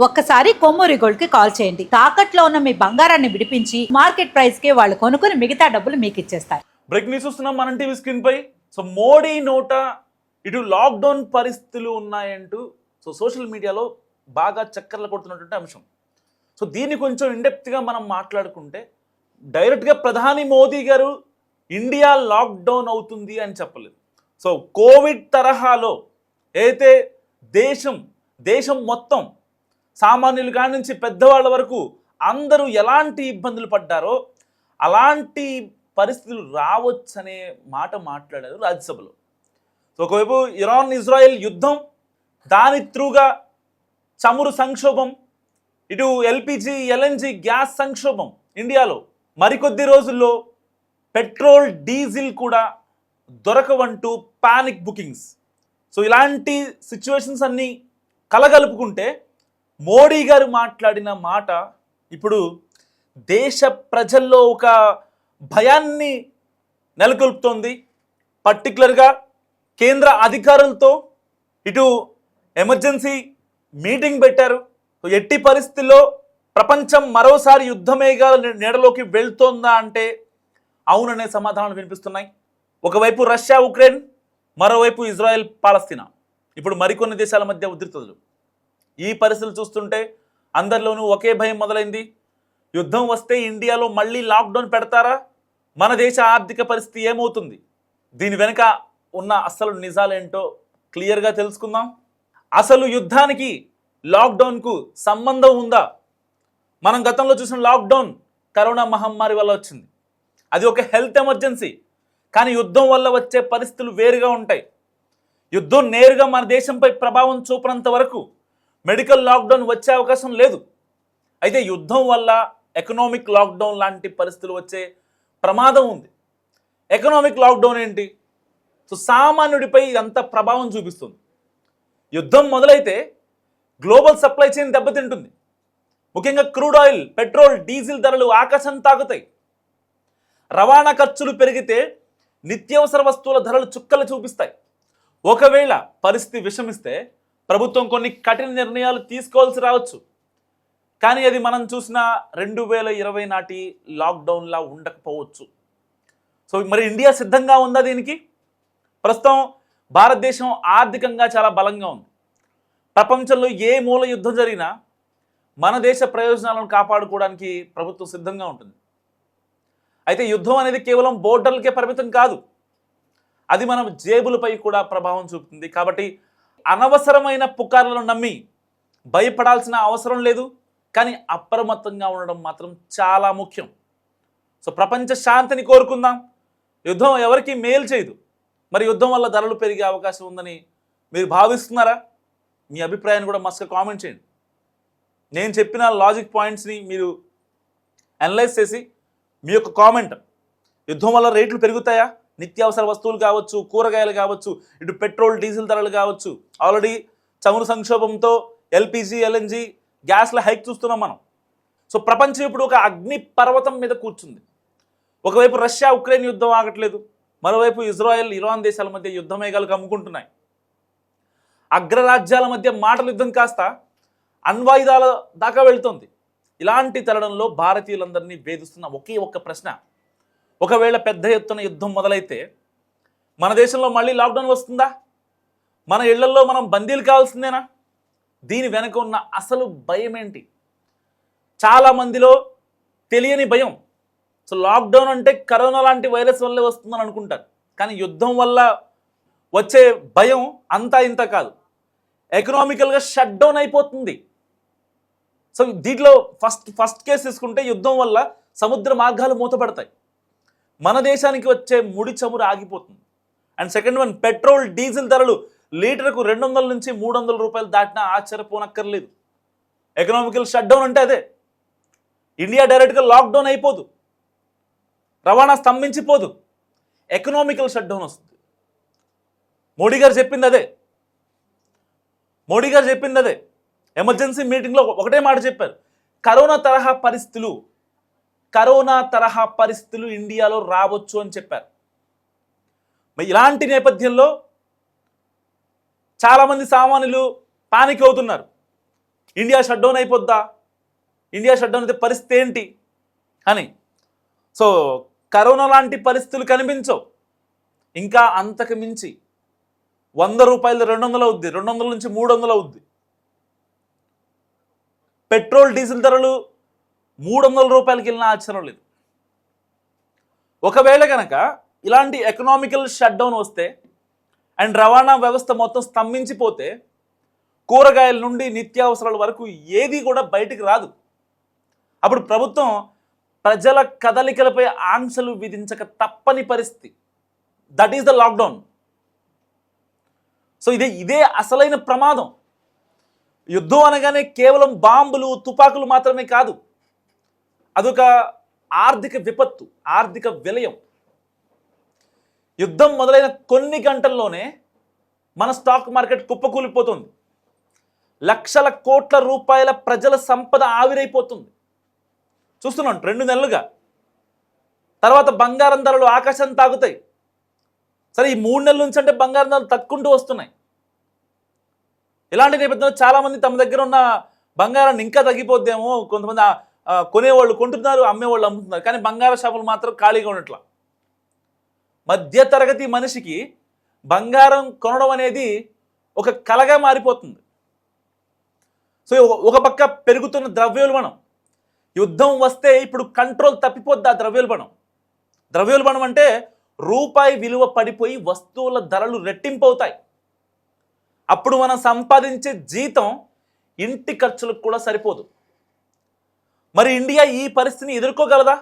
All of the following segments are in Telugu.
ఒక్కసారి కొమ్మూరి గోల్డ్ కి కాల్ చేయండి. తాకట్లో ఉన్న మీ బంగారాన్ని విడిపించి మార్కెట్ ప్రైస్ కి వాళ్ళు కొనుక్కుని మిగతా డబ్బులు మీకు ఇచ్చేస్తారు. బ్రేక్ న్యూస్ చూస్తున్నాం మనం టీవీ స్క్రీన్ పై. సో మోడీ నోట ఇటు లాక్డౌన్ పరిస్థితులు ఉన్నాయంటూ సోషల్ మీడియాలో బాగా చక్కర్లు కొడుతున్నటువంటి అంశం. సో దీన్ని కొంచెం ఇండెప్త్గా మనం మాట్లాడుకుంటే డైరెక్ట్గా ప్రధాని మోదీ గారు ఇండియా లాక్డౌన్ అవుతుంది అని చెప్పలేదు. సో కోవిడ్ తరహాలో అయితే దేశం మొత్తం సామాన్యుల కాడి నుంచి పెద్దవాళ్ళ వరకు అందరూ ఎలాంటి ఇబ్బందులు పడ్డారో అలాంటి పరిస్థితులు రావచ్చనే మాట మాట్లాడారు రాజ్యసభలో. సో ఒకవైపు ఇరాన్ ఇజ్రాయెల్ యుద్ధం, దాని త్రూగా చమురు సంక్షోభం, ఇటు ఎల్పిజి ఎల్ఎన్జి గ్యాస్ సంక్షోభం ఇండియాలో, మరికొద్ది రోజుల్లో పెట్రోల్ డీజిల్ కూడా దొరకవంటూ పానిక్ బుకింగ్స్. సో ఇలాంటి సిచ్యువేషన్స్ అన్నీ కలగలుపుకుంటే మోడీ గారు మాట్లాడిన మాట ఇప్పుడు దేశ ప్రజల్లో ఒక భయాన్ని నెలకొల్పుతోంది. పర్టికులర్గా కేంద్ర అధికారులతో ఇటు ఎమర్జెన్సీ మీటింగ్ పెట్టారు. ఎట్టి పరిస్థితుల్లో ప్రపంచం మరోసారి యుద్ధమేఘాల నీడలోకి వెళ్తోందా అంటే అవుననే సమాధానాలు వినిపిస్తున్నాయి. ఒకవైపు రష్యా ఉక్రెయిన్, మరోవైపు ఇజ్రాయెల్ పాలస్తీనా, ఇప్పుడు మరికొన్ని దేశాల మధ్య ఉద్రిక్తతలు. ఈ పరిస్థితులు చూస్తుంటే అందరిలోనూ ఒకే భయం మొదలైంది. యుద్ధం వస్తే ఇండియాలో మళ్ళీ లాక్డౌన్ పెడతారా? మన దేశ ఆర్థిక పరిస్థితి ఏమవుతుంది? దీని వెనుక ఉన్న అసలు నిజాలేంటో క్లియర్గా తెలుసుకుందాం. అసలు యుద్ధానికి లాక్డౌన్కు సంబంధం ఉందా? మనం గతంలో చూసిన లాక్డౌన్ కరోనా మహమ్మారి వల్ల వచ్చింది. అది ఒక హెల్త్ ఎమర్జెన్సీ. కానీ యుద్ధం వల్ల వచ్చే పరిస్థితులు వేరుగా ఉంటాయి. యుద్ధం నేరుగా మన దేశంపై ప్రభావం చూపనంత వరకు మెడికల్ లాక్డౌన్ వచ్చే అవకాశం లేదు. అయితే యుద్ధం వల్ల ఎకనామిక్ లాక్డౌన్ లాంటి పరిస్థితులు వచ్చే ప్రమాదం ఉంది. ఎకనామిక్ లాక్డౌన్ ఏంటి? సో సామాన్యుడిపై ఎంత ప్రభావం చూపిస్తుంది. యుద్ధం మొదలైతే గ్లోబల్ సప్లై చైన్ దెబ్బతింటుంది. ముఖ్యంగా క్రూడ్ ఆయిల్, పెట్రోల్, డీజిల్ ధరలు ఆకాశం తాకుతాయి. రవాణా ఖర్చులు పెరిగితే నిత్యావసర వస్తువుల ధరలు చుక్కలు చూపిస్తాయి. ఒకవేళ పరిస్థితి విషమిస్తే ప్రభుత్వం కొన్ని కఠిన నిర్ణయాలు తీసుకోవాల్సి రావచ్చు. కానీ అది మనం చూసిన 2020 నాటి లాక్డౌన్లా ఉండకపోవచ్చు. సో మరి ఇండియా సిద్ధంగా ఉందా దీనికి? ప్రస్తుతం భారతదేశం ఆర్థికంగా చాలా బలంగా ఉంది. ప్రపంచంలో ఏ మూల యుద్ధం జరిగినా మన దేశ ప్రయోజనాలను కాపాడుకోవడానికి ప్రభుత్వం సిద్ధంగా ఉంటుంది. అయితే యుద్ధం అనేది కేవలం బోర్డర్లకే పరిమితం కాదు, అది మన జేబులపై కూడా ప్రభావం చూపుతుంది. కాబట్టి అనవసరమైన పుకార్లను నమ్మి భయపడాల్సిన అవసరం లేదు. కానీ అప్రమత్తంగా ఉండడం మాత్రం చాలా ముఖ్యం. సో ప్రపంచ శాంతిని కోరుకుందాం. యుద్ధం ఎవరికి మేలు చేయదు. మరి యుద్ధం వల్ల ధరలు పెరిగే అవకాశం ఉందని మీరు భావిస్తున్నారా? మీ అభిప్రాయాన్ని కూడా మస్తుగా కామెంట్ చేయండి. నేను చెప్పిన లాజిక్ పాయింట్స్ని మీరు అనలైజ్ చేసి మీ యొక్క కామెంట్, యుద్ధం వల్ల రేట్లు పెరుగుతాయా? నిత్యావసర వస్తువులు కావచ్చు, కూరగాయలు కావచ్చు, ఇటు పెట్రోల్ డీజిల్ ధరలు కావచ్చు, ఆల్రెడీ చమురు సంక్షోభంతో ఎల్పిజి ఎల్ఎన్జి గ్యాస్ల హైక్ చూస్తున్నాం మనం. సో ప్రపంచం ఇప్పుడు ఒక అగ్ని పర్వతం మీద కూర్చుంది. ఒకవైపు రష్యా ఉక్రెయిన్ యుద్ధం ఆగట్లేదు, మరోవైపు ఇజ్రాయెల్ ఇరాన్ దేశాల మధ్య యుద్ధ మేఘాలు కమ్ముకుంటున్నాయి. అగ్రరాజ్యాల మధ్య మాటల యుద్ధం కాస్త అణ్వాయుధాల దాకా వెళుతుంది. ఇలాంటి తరుణంలో భారతీయులందరినీ వేధిస్తున్న ఒకే ఒక్క ప్రశ్న, ఒకవేళ పెద్ద ఎత్తున యుద్ధం మొదలైతే మన దేశంలో మళ్ళీ లాక్డౌన్ వస్తుందా? మన ఇళ్లలో మనం బందీలు కావాల్సిందేనా? దీని వెనక ఉన్న అసలు భయం ఏంటి? చాలామందిలో తెలియని భయం. సో లాక్డౌన్ అంటే కరోనా లాంటి వైరస్ వల్లే వస్తుందని అనుకుంటారు. కానీ యుద్ధం వల్ల వచ్చే భయం అంతా ఇంత కాదు. ఎకనామికల్గా షట్ డౌన్ అయిపోతుంది. సో దీంట్లో ఫస్ట్ కేసు తీసుకుంటే యుద్ధం వల్ల సముద్ర మార్గాలు మూతపడతాయి, మన దేశానికి వచ్చే ముడి చమురు ఆగిపోతుంది. And second one, petrol diesel ధరలు లీటర్కు 200 నుంచి 300 రూపాయలు దాటినా ఆశ్చర్యపోనక్కర్లేదు. ఎకనామికల్ షట్ డౌన్ అంటే అదే. ఇండియా డైరెక్ట్గా లాక్డౌన్ అయిపోదు, రవాణా స్తంభించిపోదు, ఎకనామికల్ షట్ డౌన్ వస్తుంది. మోడీ గారు చెప్పింది అదే. ఎమర్జెన్సీ మీటింగ్లో ఒకటే మాట చెప్పారు, కరోనా తరహా పరిస్థితులు ఇండియాలో రావచ్చు అని చెప్పారు. ఇలాంటి నేపథ్యంలో చాలామంది సామాన్యులు పానిక్ అవుతున్నారు. ఇండియా షట్ డౌన్ అయిపోద్దా, ఇండియా షట్ డౌన్ అయితే పరిస్థితి ఏంటి అని. సో కరోనా లాంటి పరిస్థితులు కనిపించవు. ఇంకా అంతకు మించి 100 రూపాయలు 200 అవుద్ది, 200 నుంచి 300 అవుద్ది. పెట్రోల్ డీజిల్ ధరలు 300 రూపాయలకి వెళ్ళిన ఆశ్చర్యం లేదు. ఒకవేళ కనుక ఇలాంటి ఎకనామికల్ షట్ డౌన్ వస్తే అండ్ రవాణా వ్యవస్థ మొత్తం స్తంభించిపోతే కూరగాయల నుండి నిత్యావసరాల వరకు ఏది కూడా బయటికి రాదు. అప్పుడు ప్రభుత్వం ప్రజల కదలికలపై ఆంక్షలు విధించక తప్పని పరిస్థితి. That is the lockdown. So ఇదే అసలైన ప్రమాదం. యుద్ధం అనగానే కేవలం బాంబులు తుపాకులు మాత్రమే కాదు, అదొక ఆర్థిక విపత్తు, ఆర్థిక విలయం. యుద్ధం మొదలైన కొన్ని గంటల్లోనే మన స్టాక్ మార్కెట్ కుప్పకూలిపోతుంది. లక్షల కోట్ల రూపాయల ప్రజల సంపద ఆవిరైపోతుంది. చూస్తున్నాం 2 నెలలుగా. తర్వాత బంగారం ధరలు ఆకాశం తాగుతాయి. సరే, ఈ 3 నెలల నుంచి అంటే బంగారం ధరలు తక్కుకుంటూ వస్తున్నాయి. ఇలాంటి నేపథ్యంలో చాలామంది తమ దగ్గర ఉన్న బంగారాన్ని ఇంకా తగ్గిపోద్దేమో, కొంతమంది కొనేవాళ్ళు కొంటున్నారు, అమ్మేవాళ్ళు అమ్ముతున్నారు. కానీ బంగార షాపులు మాత్రం ఖాళీగా ఉండట్లా. మధ్యతరగతి మనిషికి బంగారం కొనడం అనేది ఒక కలగా మారిపోతుంది. సో ఒక పక్క పెరుగుతున్న ద్రవ్యోల్బణం, యుద్ధం వస్తే ఇప్పుడు కంట్రోల్ తప్పిపోద్ది ఆ ద్రవ్యోల్బణం. ద్రవ్యోల్బణం అంటే రూపాయి విలువ పడిపోయి వస్తువుల ధరలు రెట్టింపు అవుతాయి. అప్పుడు మనం సంపాదించే జీతం ఇంటి ఖర్చులకు కూడా సరిపోదు. మరి ఇండియా ఈ పరిస్థితిని ఎదుర్కోగలదా?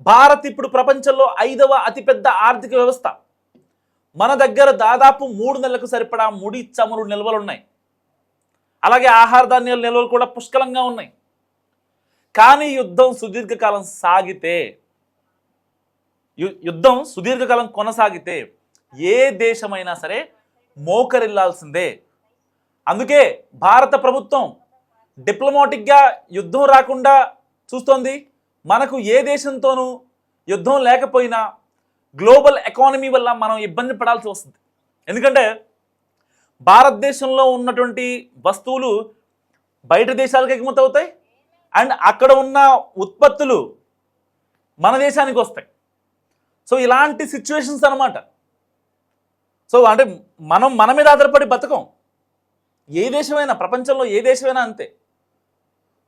భారత్ ఇప్పుడు ప్రపంచంలో 5వ అతిపెద్ద ఆర్థిక వ్యవస్థ. మన దగ్గర దాదాపు 3 నెలలకు సరిపడా ముడి చమురు నిల్వలు ఉన్నాయి. అలాగే ఆహార ధాన్యాల నిల్వలు కూడా పుష్కలంగా ఉన్నాయి. కానీ యుద్ధం సుదీర్ఘకాలం కొనసాగితే ఏ దేశమైనా సరే మోకరిల్లాల్సిందే. అందుకే భారత ప్రభుత్వం డిప్లొమాటిక్గా యుద్ధం రాకుండా చూస్తోంది. మనకు ఏ దేశంతోనూ యుద్ధం లేకపోయినా గ్లోబల్ ఎకానమీ వల్ల మనం ఇబ్బంది పడాల్సి వస్తుంది. ఎందుకంటే భారతదేశంలో ఉన్నటువంటి వస్తువులు బయట దేశాలకు ఎగుమతి అవుతాయి అండ్ అక్కడ ఉన్న ఉత్పత్తులు మన దేశానికి వస్తాయి. సో ఇలాంటి సిచ్యువేషన్స్ అన్నమాట. సో అంటే మన మీద ఆధారపడి బతకం. ఏ దేశమైనా, ప్రపంచంలో ఏ దేశమైనా అంతే.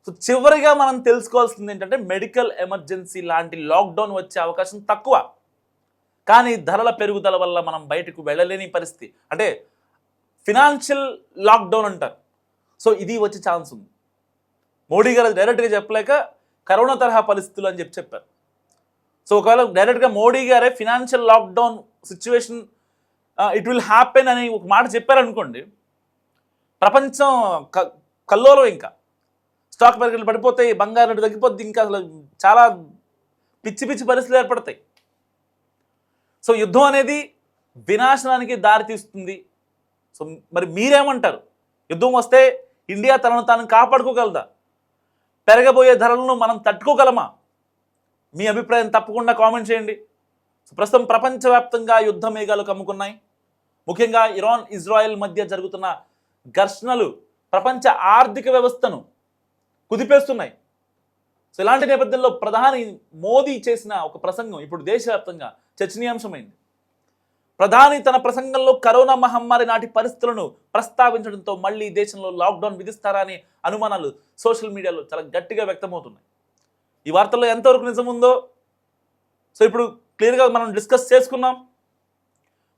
సో చివరిగా మనం తెలుసుకోవాల్సింది ఏంటంటే, మెడికల్ ఎమర్జెన్సీ లాంటి లాక్డౌన్ వచ్చే అవకాశం తక్కువ. కానీ ధరల పెరుగుదల వల్ల మనం బయటకు వెళ్ళలేని పరిస్థితి, అంటే ఫినాన్షియల్ లాక్డౌన్ అంటారు. సో ఇది వచ్చే ఛాన్స్ ఉంది. మోడీ గారు డైరెక్ట్గా చెప్పలేక కరోనా తరహా పరిస్థితులు అని చెప్పారు. సో ఒకవేళ డైరెక్ట్గా మోడీ గారే financial lockdown situation it will happen అని ఒక మాట చెప్పారనుకోండి, ప్రపంచం కల్లోలం. ఇంకా స్టాక్ మార్కెట్లు పడిపోతాయి, బంగారం రేటు తగ్గిపోద్ది, ఇంకా అసలు చాలా పిచ్చి పిచ్చి పరిస్థితులు ఏర్పడతాయి. సో యుద్ధం అనేది వినాశనానికి దారితీస్తుంది. సో మరి మీరేమంటారు? యుద్ధం వస్తే ఇండియా తనను తాను కాపాడుకోగలదా? పెరగబోయే ధరలను మనం తట్టుకోగలమా? మీ అభిప్రాయం తప్పకుండా కామెంట్ చేయండి. సో ప్రస్తుతం ప్రపంచవ్యాప్తంగా యుద్ధ మేఘాలు కమ్ముకున్నాయి. ముఖ్యంగా ఇరాన్ ఇజ్రాయెల్ మధ్య జరుగుతున్న ఘర్షణలు ప్రపంచ ఆర్థిక వ్యవస్థను కుదిపేస్తున్నాయి. సో ఇలాంటి నేపథ్యంలో ప్రధాని మోదీ చేసిన ఒక ప్రసంగం ఇప్పుడు దేశవ్యాప్తంగా చర్చనీయాంశమైంది. ప్రధాని తన ప్రసంగంలో కరోనా మహమ్మారి నాటి పరిస్థితులను ప్రస్తావించడంతో మళ్ళీ దేశంలో లాక్డౌన్ విధిస్తారా అనే అనుమానాలు సోషల్ మీడియాలో చాలా గట్టిగా వ్యక్తమవుతున్నాయి. ఈ వార్తల్లో ఎంతవరకు నిజం ఉందో సో ఇప్పుడు క్లియర్గా మనం డిస్కస్ చేసుకున్నాం.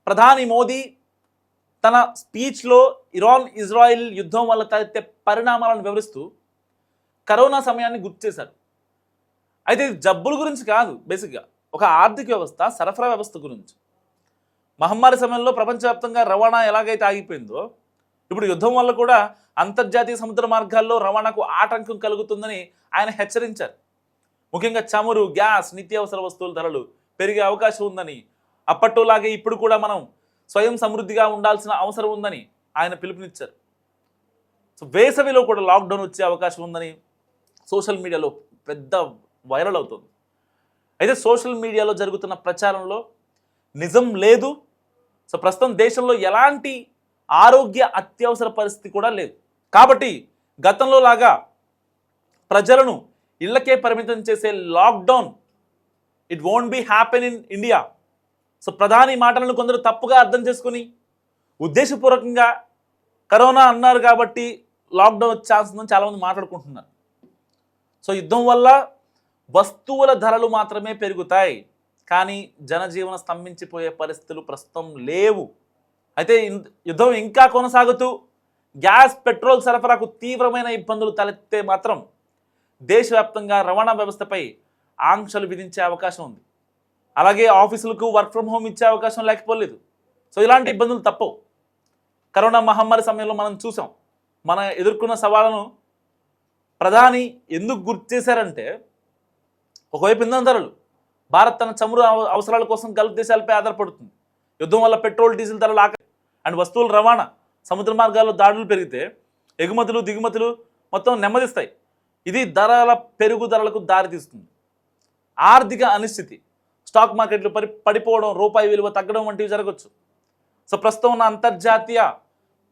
ప్రధాని మోదీ తన స్పీచ్లో ఇరాన్ ఇజ్రాయిల్ యుద్ధం వల్ల తలెత్తే పరిణామాలను వివరిస్తూ కరోనా సమయాన్ని గుర్తు చేశారు. అయితే ఇది జబ్బుల గురించి కాదు, బేసిక్గా ఒక ఆర్థిక వ్యవస్థ, సరఫరా వ్యవస్థ గురించి. మహమ్మారి సమయంలో ప్రపంచవ్యాప్తంగా రవాణా ఎలాగైతే ఆగిపోయిందో, ఇప్పుడు యుద్ధం వల్ల కూడా అంతర్జాతీయ సముద్ర మార్గాల్లో రవాణాకు ఆటంకం కలుగుతుందని ఆయన హెచ్చరించారు. ముఖ్యంగా చమురు, గ్యాస్, నిత్యావసర వస్తువుల ధరలు పెరిగే అవకాశం ఉందని, అప్పట్లోలాగే ఇప్పుడు కూడా మనం స్వయం సమృద్ధిగా ఉండాల్సిన అవసరం ఉందని ఆయన పిలుపునిచ్చారు. సో వేసవిలో కూడా లాక్డౌన్ వచ్చే అవకాశం ఉందని సోషల్ మీడియాలో పెద్ద వైరల్ అవుతుంది. అయితే సోషల్ మీడియాలో జరుగుతున్న ప్రచారంలో నిజం లేదు. సో ప్రస్తుతం దేశంలో ఎలాంటి ఆరోగ్య అత్యవసర పరిస్థితి కూడా లేదు. కాబట్టి గతంలో లాగా ప్రజలను ఇళ్లకే పరిమితం చేసే lockdown it won't be happen in India. So ప్రధాని మాటలను కొందరు తప్పుగా అర్థం చేసుకుని ఉద్దేశపూర్వకంగా కరోనా అన్నారు కాబట్టి లాక్డౌన్ వచ్చే ఛాన్స్ ఉందని చాలామంది మాట్లాడుకుంటున్నారు. సో యుద్ధం వల్ల వస్తువుల ధరలు మాత్రమే పెరుగుతాయి, కానీ జనజీవనం స్తంభించిపోయే పరిస్థితులు ప్రస్తుతం లేవు. అయితే యుద్ధం ఇంకా కొనసాగుతూ గ్యాస్ పెట్రోల్ సరఫరాకు తీవ్రమైన ఇబ్బందులు తలెత్తే మాత్రం దేశవ్యాప్తంగా రవాణా వ్యవస్థపై ఆంక్షలు విధించే అవకాశం ఉంది. అలాగే ఆఫీసులకు వర్క్ ఫ్రమ్ హోమ్ ఇచ్చే అవకాశం లేకపోలేదు. సో ఇలాంటి ఇబ్బందులు తప్పవు. కరోనా మహమ్మారి సమయంలో మనం చూసాం, మన ఎదుర్కొన్న సవాళ్ళను ప్రధాని ఎందుకు గుర్తు చేశారంటే, ఒకవైపు ఇంధన ధరలు, భారత్ తన చమురు అవసరాల కోసం గల్ఫ్ దేశాలపై ఆధారపడుతుంది. యుద్ధం వల్ల పెట్రోల్ డీజిల్ ధరలు అండ్ వస్తువుల రవాణా, సముద్ర మార్గాల్లో దాడులు పెరిగితే ఎగుమతులు దిగుమతులు మొత్తం నెమ్మదిస్తాయి. ఇది ధరల పెరుగుదలకు దారితీస్తుంది. ఆర్థిక అనిశ్చితి, స్టాక్ మార్కెట్లు పడిపోవడం, రూపాయి విలువ తగ్గడం వంటివి జరగవచ్చు. సో ప్రస్తుతం ఉన్న అంతర్జాతీయ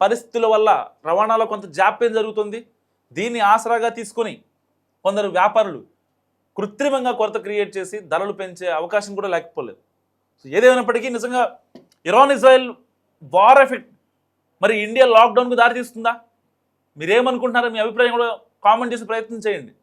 పరిస్థితుల వల్ల రవాణాలో కొంత జాప్యం జరుగుతుంది. దీన్ని ఆసరాగా తీసుకొని కొందరు వ్యాపారులు కృత్రిమంగా కొరత క్రియేట్ చేసి ధరలు పెంచే అవకాశం కూడా లేకపోలేదు. సో ఏదేమైనప్పటికీ నిజంగా ఇరాన్ ఇజ్రాయెల్ వార్ ఎఫెక్ట్ మరి ఇండియా లాక్డౌన్కు దారితీస్తుందా? మీరేమనుకుంటున్నారో మీ అభిప్రాయం కూడా కామెంట్ చేసి ప్రయత్నం చేయండి.